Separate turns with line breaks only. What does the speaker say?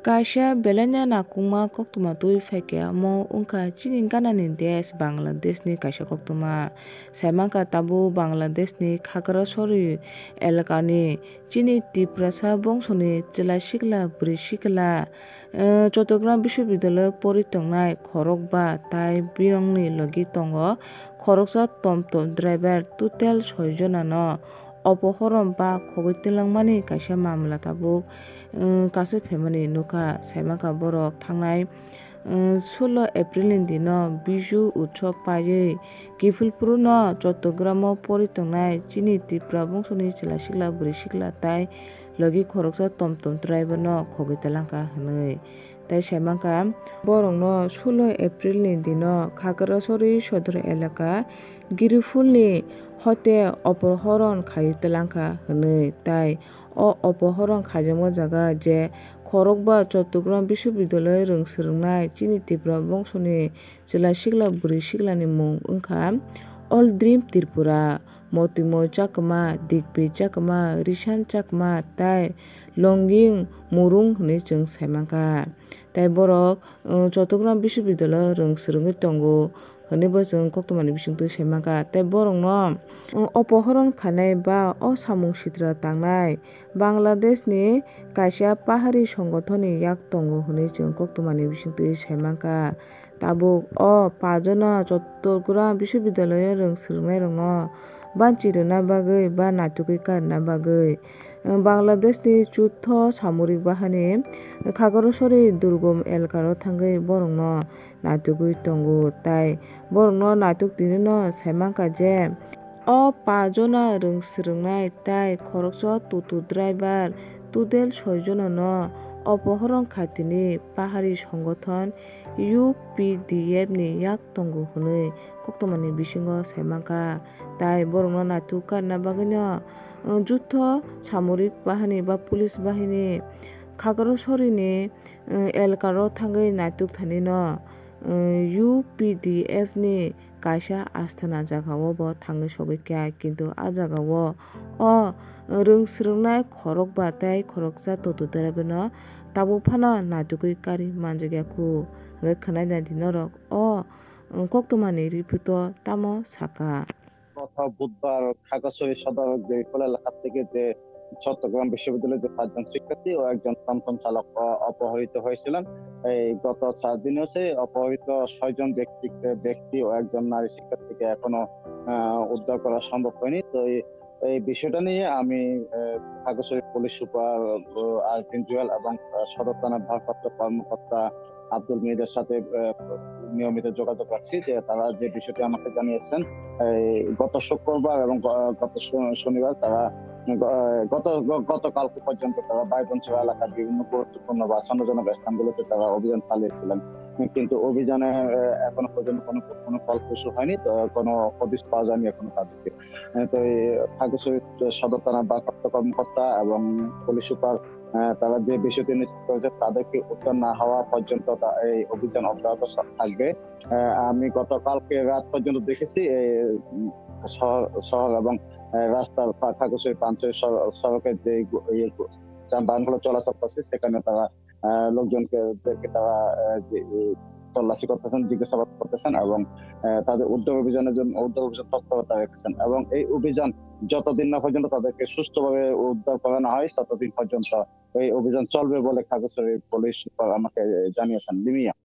Kaisa belanya nakungma koktuma tui faike amo ungka chini ganani desh Bangladesh ni kaisa koktuma saimangka tabu Bangladesh ni Khagrasori elakani chini Tiprasa bongshoni chwla sikla bwrwi sikla Chattogram Biswabidyalaya pori tongnai khorokba tai birongni logi tongo khoroksa tomtom driver total 6 jona no opohorom ba khogoi twlangmani kaisa mamla tabuk kasuk phaimani nukha saimangka borok thangnai 16 April ni dino Biju utsav paiwi Kifilpuro no Chattogram o pori tongnai chini Tripura bongshoni chwla sikla bwrwi sikla tai logi khoroksa tomtom driver no khogoi telangka hinui tei saimangka borok no 16 April ni dino Khagrasori Sodor elaka Giriful ni hotel opohoron khai telangka hinui tai o opohoron khaijakma jaga je khorokba Chattogram Biswabidyalaya rwngkwrwngnai chini Tripura bongshoni chwla sikla bwrwi siklani mung wngkha All Dream Tripura Motimoi Chakma Digpi Chakma Rishan Chakma tei Longing Murung hinui chwng saimangkha tei borok Chattogram Biswabidyalaya rwngkwrwngwi tongo hinui bo chwng koktoma ni bisingtwi saimangkha tei borok no opohoron khainai ba o samung sitra tangnai Bangladesh ni kaisa pahari সংগঠন ni yak tongo hinui chwng koktoma ni bisingtwi saimangkha tabuk o 5 jona Chattogram Biswabidyalaya rwngkwrwngnai rok no banchi rwna bagwi ba naitugwi karna bagwi Bangladesh ni 14th samorik bahani Khagrasori Durgam elkaro thangwi borok no naitugwi tongo tei borok no naituk tinui no saimangkha je o 5 jona rwngkwrwngnai tei khoroksa toto driver total 6 jona no opohoron khaitwni pahari সংগঠন UPDF ni yak tongo hinui koktoma ni bisingo saimangkha tei borok no naituk karna bagwi no jotto samorik bahini ba police bahini Khagrasori ni elkaro thangwi naituk thani no UPDF ni kaisa asthana jagao bo thangwi sogwi kha kintu ah jagao o rwngkwrwngnai khorokba tei khoroksa toto driver no tabuk phano naitugwi kari manjakya khu hingkhe khwnai naidi norok o koktoma ni report o tamo saka।
গত বুধবার খাগড়াছড়ি সদর গেরিফুল এলাকা থেকে যে চট্টগ্রাম বিশ্ববিদ্যালয়ের যে 5 জন শিক্ষার্থী ও একজন টমটম চালক অপহৃত হয়েছিলেন। এই গত 4 দিন হচ্ছে অপহৃত 6 জন ব্যক্তি ও একজন নারী শিক্ষার্থীকে এখনো উদ্ধার করা সম্ভব হয়নি। তো এই বিষয়টা নিয়ে আমি খাগড়াছড়ি পুলিশ সুপার আরফিন জুয়েল এবং সদর থানার ভারপ্রাপ্ত কর্মকর্তা আব্দুল মিহিদের সাথে নিয়মিত যোগাযোগ রাখছি যে তারা যে বিষয়টি আমাকে জানিয়েছেন গত শুক্রবার এবং গত শনিবার তারা গতকালকে পর্যন্ত তারা বাইবনছড়া এলাকার বিভিন্ন গুরুত্বপূর্ণ বা সন্দেহজনক স্থানগুলোতে তারা অভিযান চালিয়েছিলেন। কিন্তু অভিযানে এখনো পর্যন্ত কোনো ফলপ্রসূ হয়নি, তো কোনো হদিশ পাওয়া যায়নি এখনো তাদেরকে। তো এই খাগড়াছড়ি সদর থানার ভারপ্রাপ্ত কর্মকর্তা এবং পুলিশ সুপার তারা যে বিষয়টি নিশ্চিত করেছে তাদেরকে উদ্ধার না হওয়া পর্যন্ত এই অভিযান অব্যাহত থাকবে। আমি গতকালকে রাত পর্যন্ত দেখেছি শহর এবং রাস্তার খাগড়াছড়ি পাঞ্চের সড়কের যে যানবাহনগুলো চলাচল করছে সেখানে তারা লোকজনকে তারা তল্লাশি করতেছেন, জিজ্ঞাসাবাদ করতেছেন এবং তাদের উদ্ধার অভিযান তৎপরতা রেখেছেন এবং এই অভিযান যতদিন না পর্যন্ত তাদেরকে সুস্থভাবে উদ্ধার করানো হয় ততদিন পর্যন্ত এই অভিযান চলবে বলে খাগড়াছড়ি পুলিশ আমাকে জানিয়েছেন। লিমিয়া।